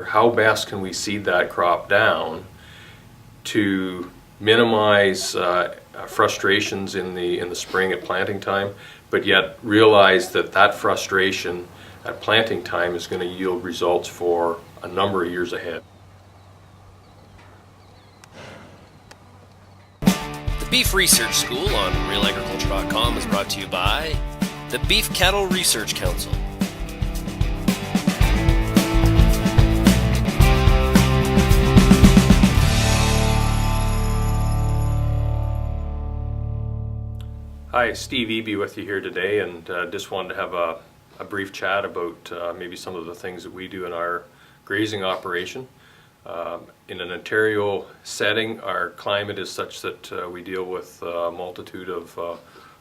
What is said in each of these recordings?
How best can we seed that crop down to minimize frustrations in the spring at planting time, but yet realize that that frustration at planting time is going to yield results for a number of years ahead. The Beef Research School on RealAgriculture.com is brought to you by the Beef Cattle Research Council. Hi, Steve Eby with you here today, and just wanted to have a brief chat about maybe some of the things that we do in our grazing operation. In an Ontario setting, our climate is such that we deal with a multitude of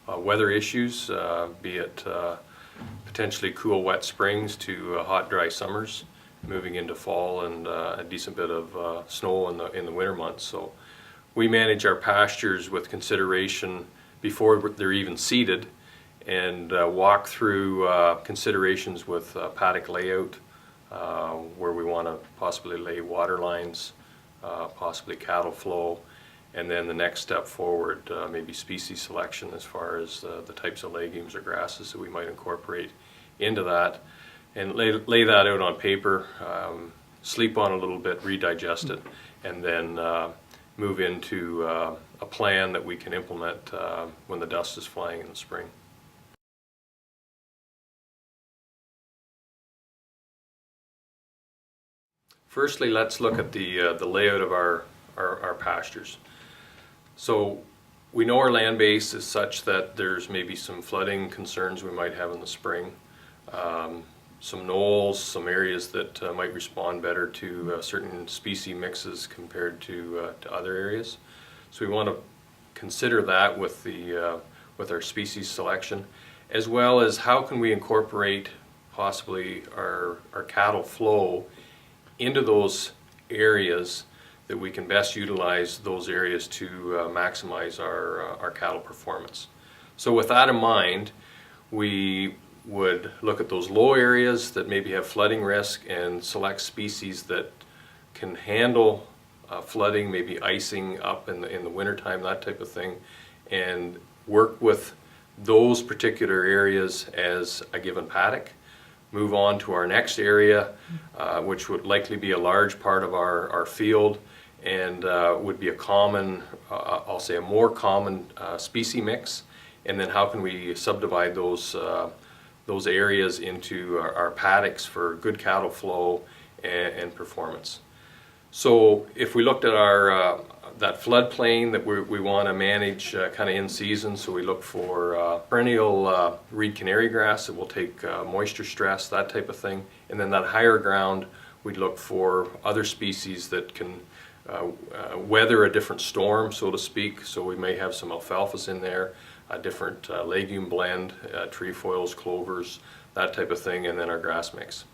weather issues, be it potentially cool, wet springs to hot, dry summers, moving into fall and a decent bit of snow in the winter months. So we manage our pastures with consideration before they're even seeded, and walk through considerations with paddock layout, where we want to possibly lay water lines, possibly cattle flow, and then the next step forward, maybe species selection as far as the types of legumes or grasses that we might incorporate into that, and lay that out on paper, sleep on a little bit, redigest it, and then move into a plan that we can implement when the dust is flying in the spring. Firstly, let's look at the layout of our pastures. So we know our land base is such that there's maybe some flooding concerns we might have in the spring, some knolls, some areas that might respond better to certain species mixes compared to other areas. So we want to consider that with our species selection, as well as how can we incorporate possibly our cattle flow into those areas that we can best utilize those areas to maximize our cattle performance. So with that in mind, we would look at those low areas that maybe have flooding risk and select species that can handle flooding, maybe icing up in the wintertime, that type of thing, and work with those particular areas as a given paddock. Move on to our next area, which would likely be a large part of our field, and would be a common, I'll say a more common species mix, and then how can we subdivide those areas into our paddocks for good cattle flow and performance. So if we looked at our that floodplain that we want to manage kind of in season, so we look for perennial reed canary grass that will take moisture stress, that type of thing, and then that higher ground we'd look for other species that can weather a different storm, so to speak. So we may have some alfalfas in there, a different legume blend, trefoils, clovers, that type of thing, and then our grass mix.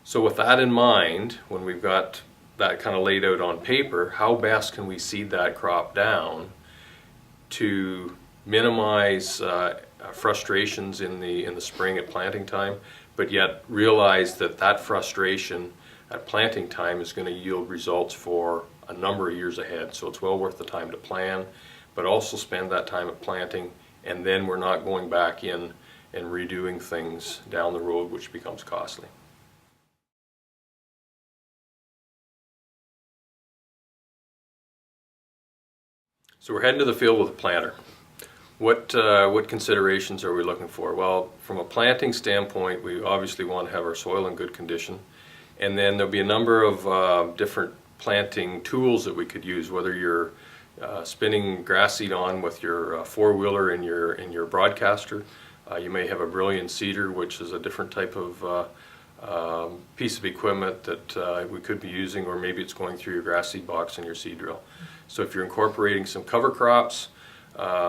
So with that in mind, when we've got that kind of laid out on paper, how best can we seed that crop down to minimize frustrations in the spring at planting time, but yet realize that that frustration at planting time is going to yield results for a number of years ahead. So it's well worth the time to plan, but also spend that time at planting, and then we're not going back in and redoing things down the road, which becomes costly. So we're heading to the field with a planter. What considerations are we looking for? Well, from a planting standpoint, we obviously want to have our soil in good condition, and then there'll be a number of different planting tools that we could use, whether you're spinning grass seed on with your four-wheeler in your broadcaster. You may have a brilliant seeder, which is a different type of piece of equipment that we could be using, or maybe it's going through your grass seed box and your seed drill. So if you're incorporating some cover crops,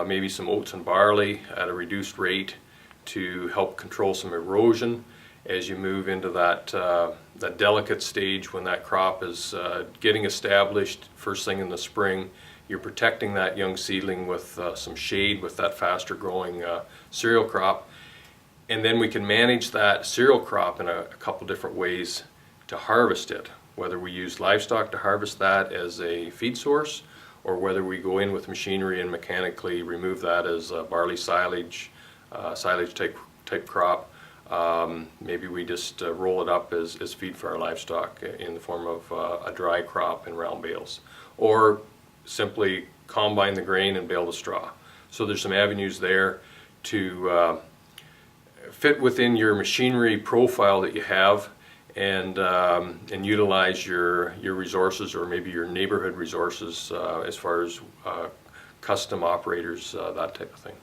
maybe some oats and barley at a reduced rate to help control some erosion as you move into that delicate stage when that crop is getting established first thing in the spring. You're protecting that young seedling with some shade with that faster growing cereal crop. And then we can manage that cereal crop in a couple different ways to harvest it. whether we use livestock to harvest that as a feed source, or whether we go in with machinery and mechanically remove that as barley silage, silage type crop. Maybe we just roll it up as feed for our livestock in the form of a dry crop in round bales, or simply combine the grain and bale the straw. So there's some avenues there to fit within your machinery profile that you have, and utilize your resources, or maybe your neighborhood resources, as far as custom operators, that type of thing.